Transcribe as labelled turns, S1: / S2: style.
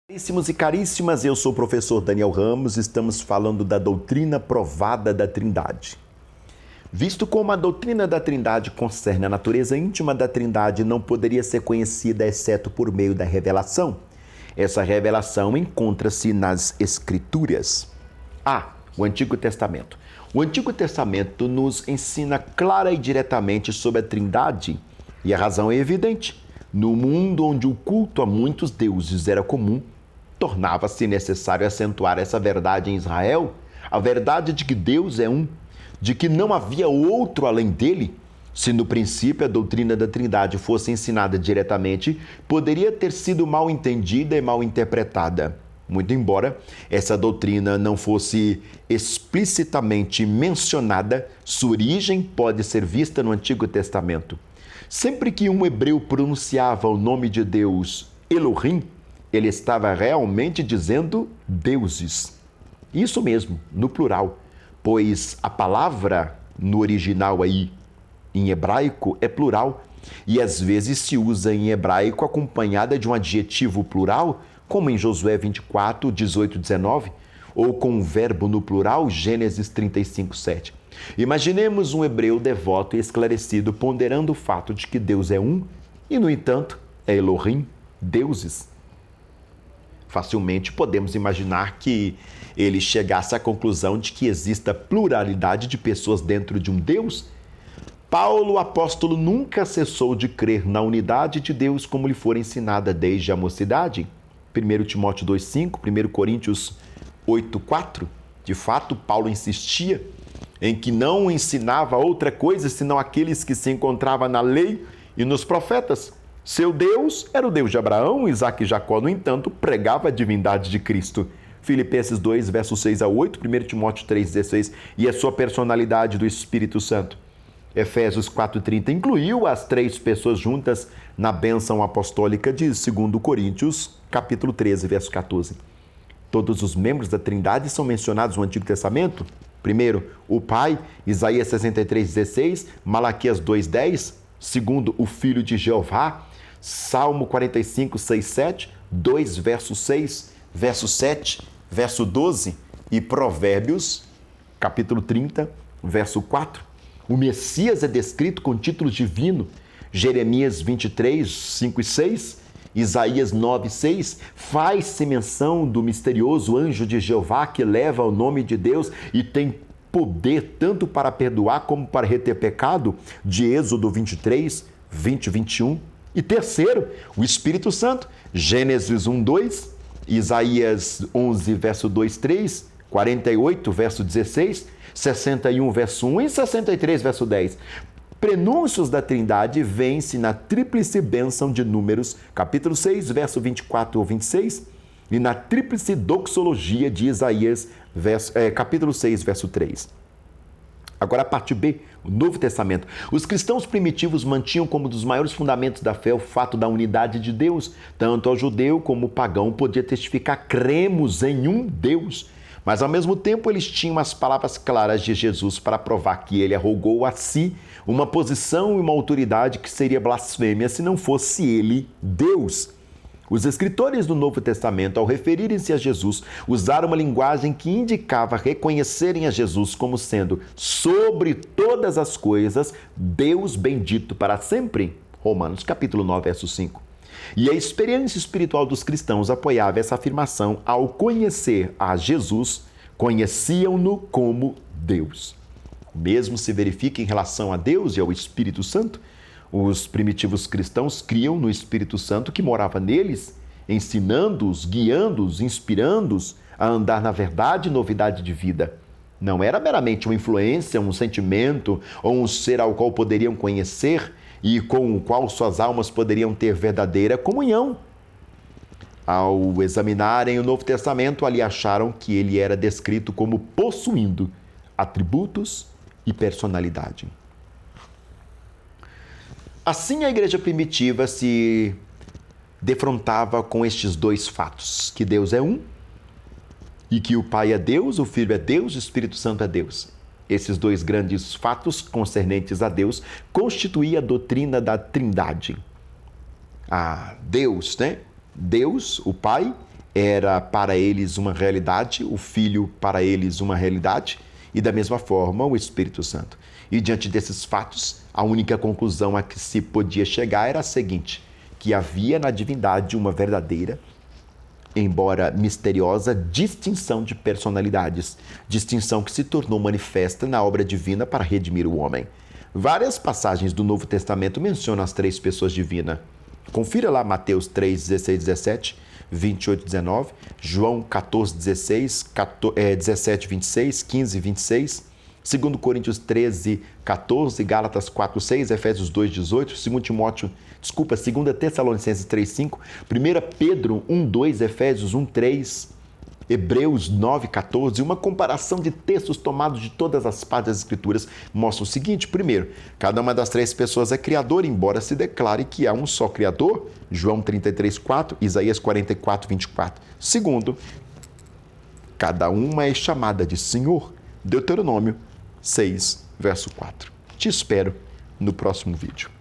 S1: Caríssimos e caríssimas, eu sou o professor Daniel Ramos, estamos falando da doutrina provada da Trindade. Visto como a doutrina da Trindade concerne a natureza íntima da Trindade, não poderia ser conhecida exceto por meio da revelação. Essa revelação encontra-se nas Escrituras. O Antigo Testamento. O Antigo Testamento nos ensina clara e diretamente sobre a Trindade, e a razão é evidente. No mundo onde o culto a muitos deuses era comum, tornava-se necessário acentuar essa verdade em Israel, a verdade de que Deus é um, de que não havia outro além dele. Se no princípio a doutrina da Trindade fosse ensinada diretamente, poderia ter sido mal entendida e mal interpretada. Muito embora essa doutrina não fosse explicitamente mencionada, sua origem pode ser vista no Antigo Testamento. Sempre que um hebreu pronunciava o nome de Deus, Elohim, ele estava realmente dizendo deuses. Isso mesmo, no plural, pois a palavra no original aí, em hebraico, é plural e às vezes se usa em hebraico acompanhada de um adjetivo plural, como em Josué 24, 18, 19, ou com um verbo no plural, Gênesis 35, 7. Imaginemos um hebreu devoto e esclarecido ponderando o fato de que Deus é um e, no entanto, é Elohim, deuses. Facilmente podemos imaginar que ele chegasse à conclusão de que exista pluralidade de pessoas dentro de um Deus. Paulo, o apóstolo, nunca cessou de crer na unidade de Deus como lhe for ensinada desde a mocidade. 1 Timóteo 2,5, 1 Coríntios 8,4. De fato, Paulo insistia em que não ensinava outra coisa senão aqueles que se encontravam na lei e nos profetas. Seu Deus era o Deus de Abraão, Isaque e Jacó, no entanto, pregava a divindade de Cristo. Filipenses 2, versos 6 a 8, 1 Timóteo 3, 16, e a sua personalidade do Espírito Santo. Efésios 4,30 incluiu as três pessoas juntas na bênção apostólica de 2 Coríntios, capítulo 13, verso 14. Todos os membros da Trindade são mencionados no Antigo Testamento. Primeiro, o Pai, Isaías 63, 16, Malaquias 2, 10. Segundo, o Filho de Jeová, Salmo 45, 6, 7, 2, verso 6, verso 7, verso 12 e Provérbios, capítulo 30, verso 4. O Messias é descrito com títulos divinos, Jeremias 23, 5 e 6, Isaías 9, 6, faz-se menção do misterioso anjo de Jeová que leva o nome de Deus e tem poder tanto para perdoar como para reter pecado, de Êxodo 23, 20 e 21. E terceiro, o Espírito Santo, Gênesis 1, 2, Isaías 11, verso 2, 3, 48, verso 16, 61, verso 1 e 63, verso 10. Prenúncios da Trindade vêm-se na tríplice bênção de Números, capítulo 6, verso 24 ou 26, e na tríplice doxologia de Isaías, capítulo 6, verso 3. Agora a parte B, o Novo Testamento. Os cristãos primitivos mantinham como dos maiores fundamentos da fé o fato da unidade de Deus. Tanto ao judeu como ao pagão podia testificar: cremos em um Deus. Mas ao mesmo tempo eles tinham as palavras claras de Jesus para provar que ele arrogou a si uma posição e uma autoridade que seria blasfêmia se não fosse ele Deus. Os escritores do Novo Testamento, ao referirem-se a Jesus, usaram uma linguagem que indicava reconhecerem a Jesus como sendo, sobre todas as coisas, Deus bendito para sempre. Romanos capítulo 9, verso 5. E a experiência espiritual dos cristãos apoiava essa afirmação. Ao conhecer a Jesus, conheciam-no como Deus. O mesmo se verifica em relação a Deus e ao Espírito Santo. Os primitivos cristãos criam no Espírito Santo que morava neles, ensinando-os, guiando-os, inspirando-os a andar na verdade e novidade de vida. Não era meramente uma influência, um sentimento ou um ser ao qual poderiam conhecer e com o qual suas almas poderiam ter verdadeira comunhão. Ao examinarem o Novo Testamento, ali acharam que ele era descrito como possuindo atributos e personalidade. Assim, a igreja primitiva se defrontava com estes dois fatos, que Deus é um e que o Pai é Deus, o Filho é Deus, o Espírito Santo é Deus. Esses dois grandes fatos concernentes a Deus constituíam a doutrina da Trindade. Deus, né? Deus, o Pai, era para eles uma realidade, o Filho para eles uma realidade, e da mesma forma o Espírito Santo. E diante desses fatos, a única conclusão a que se podia chegar era a seguinte: que havia na divindade uma verdadeira, embora misteriosa, distinção de personalidades, distinção que se tornou manifesta na obra divina para redimir o homem. Várias passagens do Novo Testamento mencionam as três pessoas divinas. Confira lá Mateus 3, 16, 17, 28, 19, João 14, 16, 17, 26, 15, 26, 2 Coríntios 13, 14, Gálatas 4, 6, Efésios 2, 18, 2 Tessalonicenses 3, 5, 1 Pedro 1, 2, Efésios 1, 3, Hebreus 9, 14, uma comparação de textos tomados de todas as partes das Escrituras mostra o seguinte: primeiro, cada uma das três pessoas é criador, embora se declare que há um só Criador, João 33, 4, Isaías 44, 24. Segundo, cada uma é chamada de Senhor, Deuteronômio 6, verso 4. Te espero no próximo vídeo.